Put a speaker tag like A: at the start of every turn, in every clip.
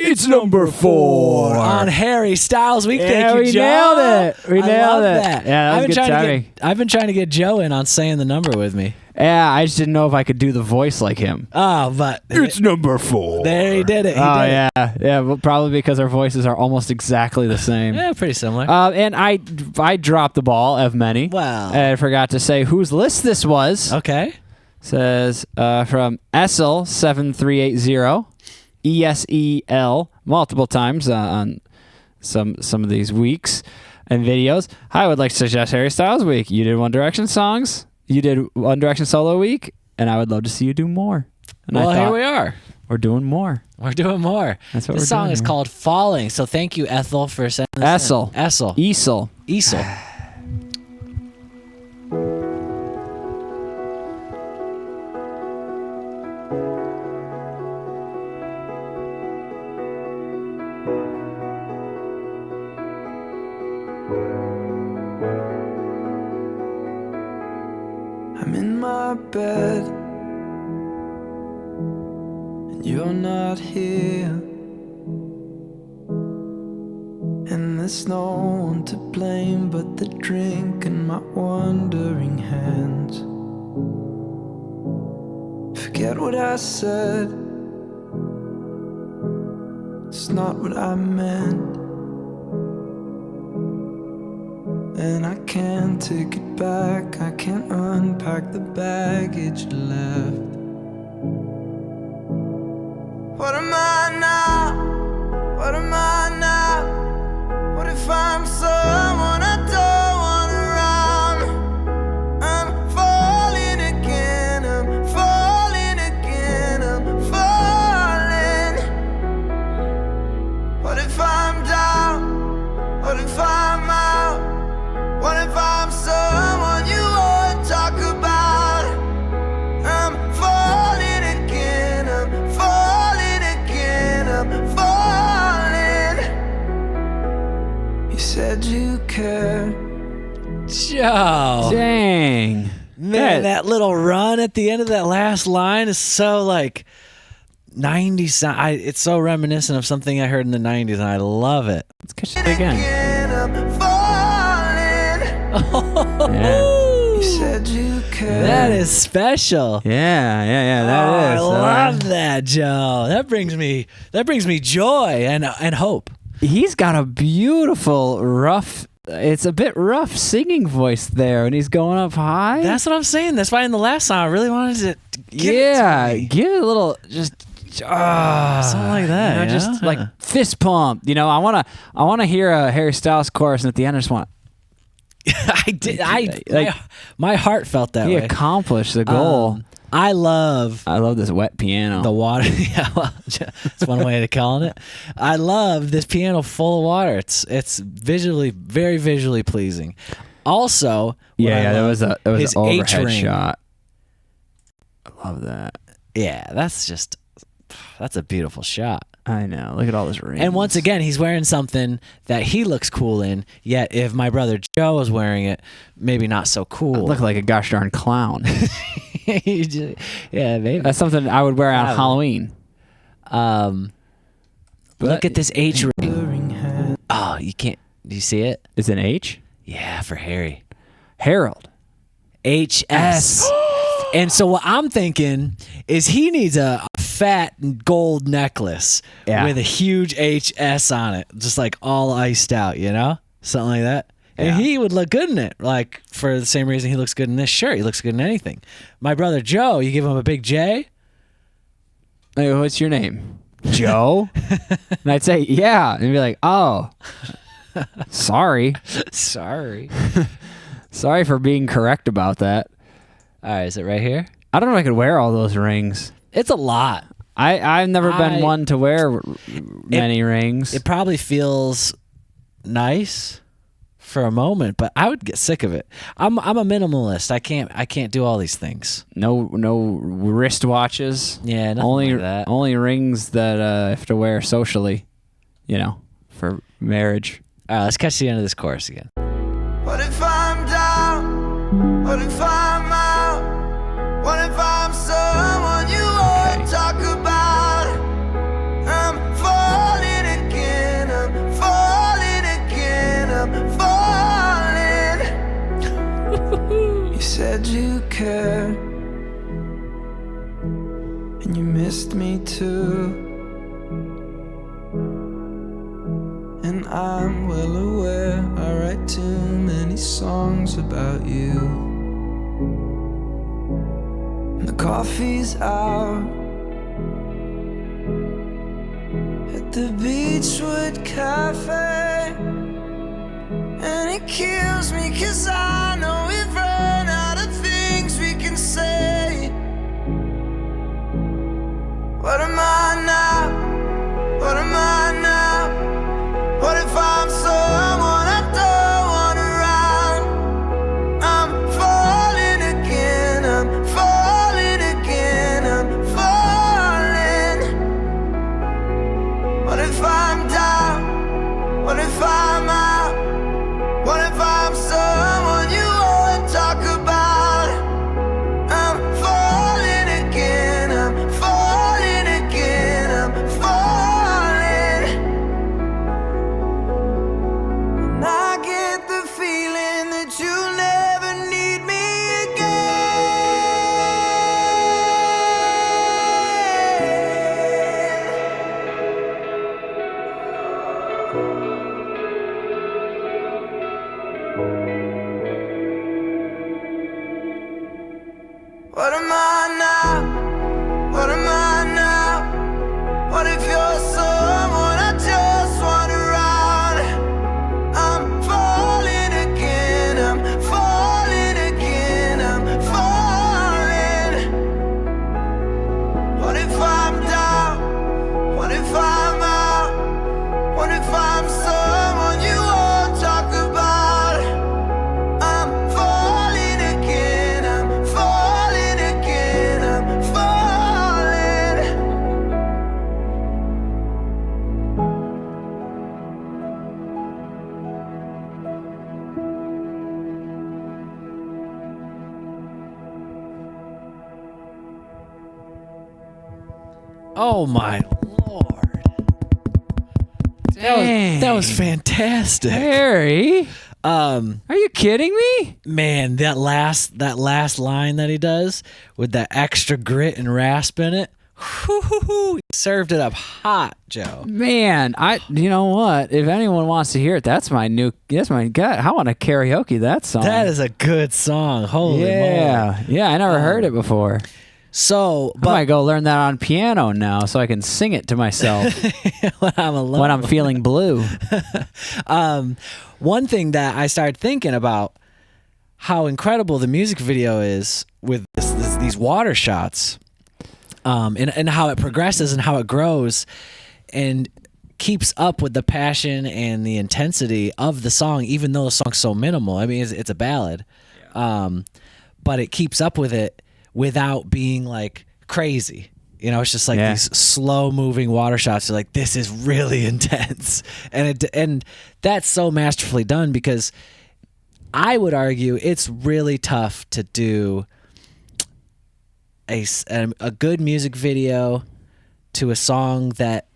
A: It's number 4
B: on Harry Styles Week.
A: Yeah,
B: Thank you, Joe.
A: nailed it. We nailed it.
B: That.
A: Yeah, that was good timing.
B: I've been trying to get Joe in on saying the number with me.
A: Yeah, I just didn't know if I could do the voice like him.
B: Oh, but
A: It's number 4.
B: there he did it.
A: Yeah. Well, probably because our voices are almost exactly the same.
B: Yeah, pretty similar.
A: And I dropped the ball of many.
B: Wow.
A: And I forgot to say whose list this was.
B: Okay.
A: Says from Essel7380, ESEL, multiple times on some of these weeks and videos. I would like to suggest Harry Styles Week. You did One Direction songs. You did One Direction solo week, and I would love to see you do more. And
B: well, here we are.
A: We're doing more.
B: We're doing more.
A: That's what
B: this
A: we're
B: song
A: doing
B: is
A: here.
B: called Falling. So thank you, Ethel, for sending this
A: Essel.
B: in. Essel.
A: Esel.
B: Esel.
C: I'm in my bed and you're not here, and there's no one to blame but the drink and my wandering hands. Forget what I said, it's not what I meant, and I can't take it back. I can't unpack the baggage left. What am I now? What am I now? What if I'm someone I don't want around? I'm falling again, I'm falling again, I'm falling. What if I'm down? What if I'm out? What if I'm someone you won't talk about? I'm falling again, I'm falling again, I'm falling. You said you cared.
B: Joe.
A: Dang.
B: Man, that little run at the end of that last line is so like 90s. It's so reminiscent of something I heard in the 90s, and I love it.
A: Let's catch it again.
C: I'm falling.
A: Yeah.
C: You said you cared.
B: That is special.
A: Yeah, that is.
B: I love that, Joe. That brings me joy and hope.
A: He's got a beautiful, rough, it's a bit rough singing voice there, and he's going up high.
B: That's what I'm saying. That's why in the last song I really wanted to give it to me.
A: Give it a little, just
B: something like that.
A: you know, just like fist pump. You know, I wanna hear a Harry Styles chorus, and at the end I just want.
B: I did. My heart felt that
A: He
B: way.
A: accomplished the goal.
B: I love
A: this wet piano.
B: the water. Yeah, well, that's one way of calling it. I love this piano full of water. It's visually very visually pleasing. Also,
A: there was an
B: his
A: overhead
B: H-ring.
A: shot. I love that.
B: Yeah, that's a beautiful shot.
A: I know. Look at all this rings.
B: And once again, he's wearing something that he looks cool in, yet if my brother Joe was wearing it, maybe not so
A: I
B: cool.
A: look like a gosh darn clown.
B: Yeah, maybe.
A: That's something I would wear on
B: Probably.
A: Halloween.
B: Look at this H ring. Oh, you can't. Do you see it?
A: Is it an H?
B: Yeah, for Harry.
A: Harold.
B: HS. And so what I'm thinking is he needs a fat gold necklace with a huge HS on it, just like all iced out, you know? Something like that. And he would look good in it, like for the same reason he looks good in this shirt. He looks good in anything. My brother Joe, you give him a big J.
A: Hey, what's your name? Joe? And I'd say, yeah. And he'd be like, oh, sorry.
B: Sorry.
A: Sorry for being correct about that.
B: All right, is it right here?
A: I don't know if I could wear all those rings.
B: It's a lot.
A: I've never been one to wear many rings.
B: It probably feels nice for a moment, but I would get sick of it. I'm a minimalist. I can't do all these things.
A: No wristwatches.
B: Yeah, nothing like that.
A: Only rings that I have to wear socially, you know, for marriage.
B: All right, let's catch the end of this chorus again.
C: What if I'm down? What if I'm out? What if I'm someone you won't talk about? I'm falling said you cared, and you missed me too. And I'm well aware I write too many songs about you. And the coffee's out at the Beachwood Cafe, and it kills me 'cause I know we've run out of things we can say. What am I now? What am I now? What if I'm someone I don't want around? I'm falling again, I'm falling again, I'm falling. What if I'm down? What if I'm out? What if I'm someone you won't talk about? I'm falling again, I'm falling again, I'm falling. And I get the feeling that you'll never need me again. What am I now? What am I now? What if you're someone I just want around? I'm falling again, I'm falling again, I'm falling. What if I'm down? What if I'm out? What if I'm someone you won't talk about? I'm falling again, I'm falling again, I'm falling.
B: Oh my lord. That was fantastic.
A: Harry,
B: Are
A: you kidding me?
B: Man, that last line that he does with that extra grit and rasp in it, whoo, served it up hot, Joe.
A: Man, you know what? If anyone wants to hear it, that's my God. I want to karaoke that song.
B: That is a good song. Holy moly.
A: Yeah, I never heard it before.
B: So,
A: I might go learn that on piano now so I can sing it to myself
B: when I'm alone,
A: when I'm feeling blue.
B: One thing that I started thinking about how incredible the music video is with these water shots, and how it progresses and how it grows and keeps up with the passion and the intensity of the song, even though the song's so minimal. I mean, it's a ballad, but it keeps up with it without being like crazy. You know, it's just like these slow moving water shots. You're like, this is really intense. And that's so masterfully done, because I would argue it's really tough to do a good music video to a song that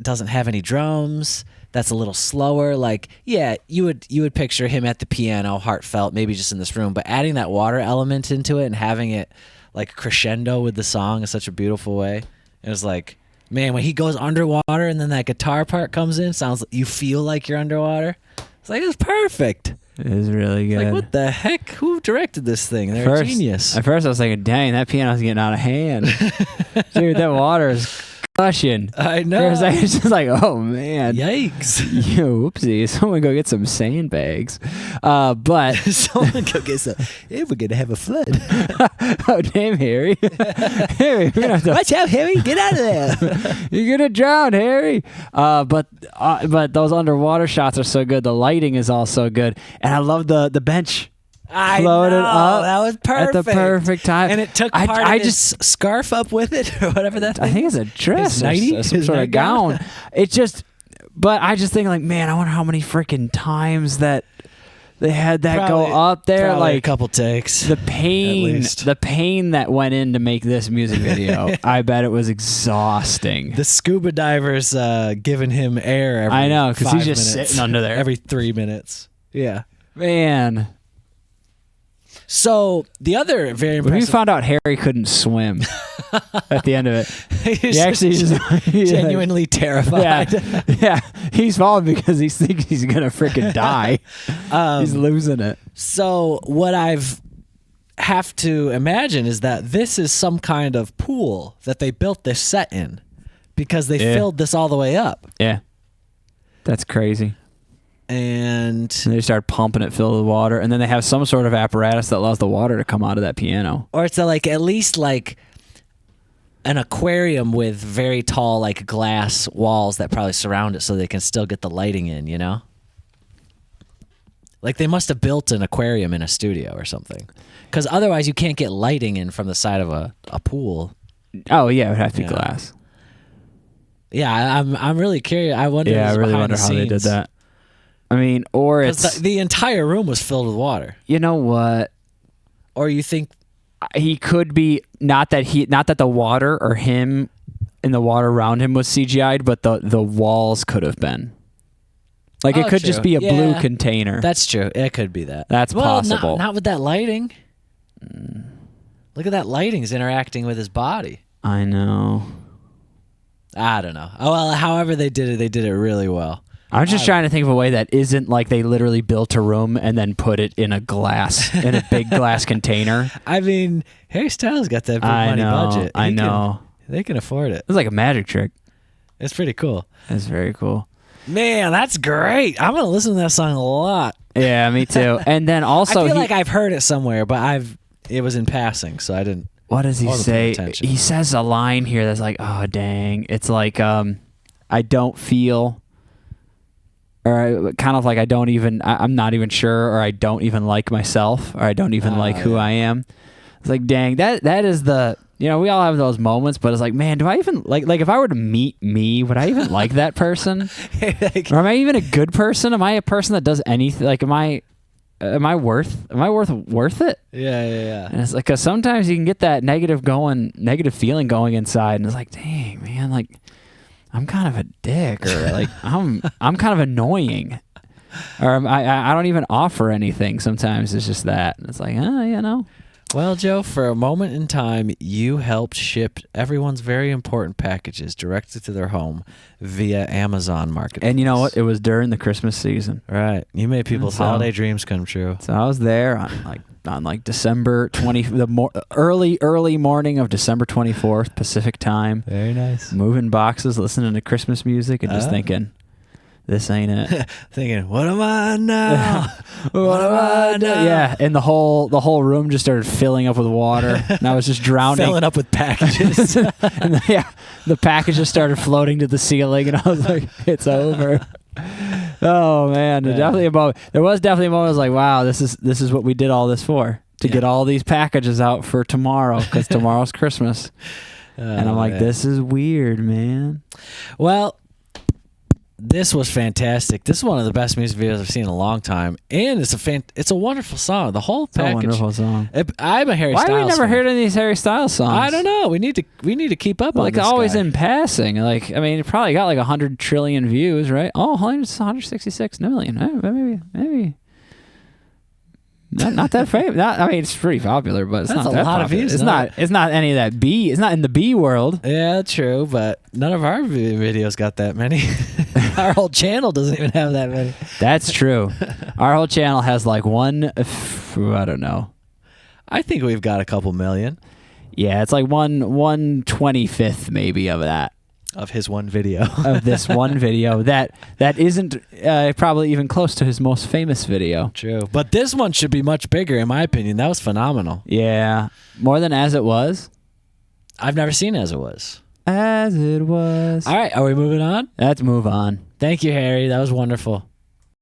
B: doesn't have any drums, that's a little slower. Like, yeah, you would picture him at the piano, heartfelt, maybe just in this room, but adding that water element into it and having it like crescendo with the song in such a beautiful way. It was like, man, when he goes underwater and then that guitar part comes in, sounds like you feel like you're underwater. It's like, it's perfect.
A: It is really good.
B: Like, what the heck? Who directed this thing? They're a genius.
A: At first I was thinking, dang, that piano's getting out of hand. Dude, that water is gushing.
B: I know.
A: It's just like, oh man.
B: Yikes.
A: Whoopsie. Someone go get some sandbags. But
B: someone go get some. Hey, we're going to have a flood.
A: Oh, damn, Harry. Harry, we're gonna have to...
B: Watch out, Harry. Get out of there.
A: You're going to drown, Harry. But those underwater shots are so good. The lighting is all so good. And I love the bench.
B: I
A: floated
B: know.
A: up
B: That was perfect.
A: at the perfect time.
B: And it took part of his scarf up with it, or whatever that thing.
A: I think it's a dress
B: His
A: or
B: nightie?
A: some
B: His
A: sort of
B: nightgown?
A: gown. It just, but I just think like, man, I wonder how many freaking times that they had that go up there.
B: Probably
A: Like
B: a couple takes.
A: the pain that went in to make this music video. I bet it was exhausting.
B: The scuba divers giving him air every
A: I know, because
B: 5
A: he's just
B: minutes.
A: sitting under there
B: every 3 minutes. Yeah.
A: Man.
B: So the other very
A: When we
B: impressive.
A: found out Harry couldn't swim at the end of it,
B: He's
A: he actually
B: genuinely terrified.
A: yeah, he's falling because he thinks he's gonna freaking die. He's losing it.
B: So what I've have to imagine is that this is some kind of pool that they built this set in because they filled this all the way up.
A: Yeah, that's crazy.
B: And
A: they start pumping it filled with water, and then they have some sort of apparatus that allows the water to come out of that piano.
B: or it's like at least like an aquarium with very tall like glass walls that probably surround it so they can still get the lighting in, you know? Like they must have built an aquarium in a studio or something. Because otherwise you can't get lighting in from the side of a pool.
A: Oh yeah, it would have to be glass.
B: Yeah, I'm really curious. I wonder.
A: Yeah, I really wonder how they did that. I mean, or it's
B: the entire room was filled with water.
A: You know what?
B: Or you think
A: he could be not that the water or him and the water around him was CGI'd, but the walls could have been. Like it could just be a blue container.
B: That's true. It could be that.
A: That's possible.
B: Not with that lighting. Look at that lighting's interacting with his body.
A: I know.
B: I don't know. Oh well, however they did it really well.
A: I'm just trying to think of a way that isn't like they literally built a room and then put it in a big glass container.
B: I mean, Harry Styles got that big money budget.
A: I know.
B: They can afford it.
A: It's like a magic trick.
B: It's pretty cool.
A: It's very cool.
B: Man, that's great. I'm gonna listen to that song a lot.
A: Yeah, me too. And then also,
B: I feel like I've heard it somewhere, but it was in passing, so I didn't.
A: What does he say?
B: Attention.
A: He says a line here that's like, oh dang. It's like, I don't feel. Or kind of like I'm not even sure, or I don't even like myself, or I don't even like who I am. It's like, dang, that is we all have those moments, but it's like, man, do I even like if I were to meet me, would I even like that person? Or am I even a good person? Am I a person that does anything? Like, am I worth it?
B: Yeah.
A: And it's like, cause sometimes you can get that negative feeling going inside, and it's like, dang, man, like, I'm kind of a dick, or like I'm kind of annoying, or I don't even offer anything. Sometimes it's just that, and it's like,
B: Well, Joe, for a moment in time, you helped ship everyone's very important packages directly to their home via Amazon Marketplace.
A: And you know what? It was during the Christmas season.
B: Right. You made people's holiday dreams come true.
A: So I was there on December 20, early morning of December 24th Pacific time.
B: Very nice.
A: Moving boxes, listening to Christmas music, and just thinking, this ain't it.
B: Thinking, what am I now? What am I now?
A: Yeah, and the whole room just started filling up with water, and I was just drowning.
B: Filling up with packages.
A: And the packages started floating to the ceiling, and I was like, it's over. Oh man, there was definitely a moment I was like, wow, this is what we did all this for, to get all these packages out for tomorrow, because tomorrow's Christmas. And I'm like, this is weird, man.
B: Well, this was fantastic. This is one of the best music videos I've seen in a long time, and it's a wonderful song. The whole package.
A: It's a wonderful song.
B: I'm a Harry Styles.
A: Why have we never
B: fan.
A: heard any of these Harry Styles songs?
B: I don't know. We need to keep up on
A: like
B: this
A: always
B: guy.
A: in passing. Like, I mean, it probably got like 100 trillion views, right? Oh, 166 million. Maybe. Not that famous. I mean, it's pretty popular, but it's
B: That's
A: not
B: a
A: that
B: lot
A: popular.
B: of views.
A: It's not any of that B. It's not in the B world.
B: Yeah, true, but none of our videos got that many. Our whole channel doesn't even have that many.
A: That's true. Our whole channel has like I don't know.
B: I think we've got a couple million.
A: Yeah, it's like 1/25th maybe of that.
B: Of his one video.
A: Of this one video that isn't probably even close to his most famous video.
B: True. But this one should be much bigger, in my opinion. That was phenomenal.
A: Yeah. More than As It Was.
B: I've never seen As It Was.
A: As It Was.
B: All right. Are we moving on?
A: Let's move on.
B: Thank you, Harry. That was wonderful.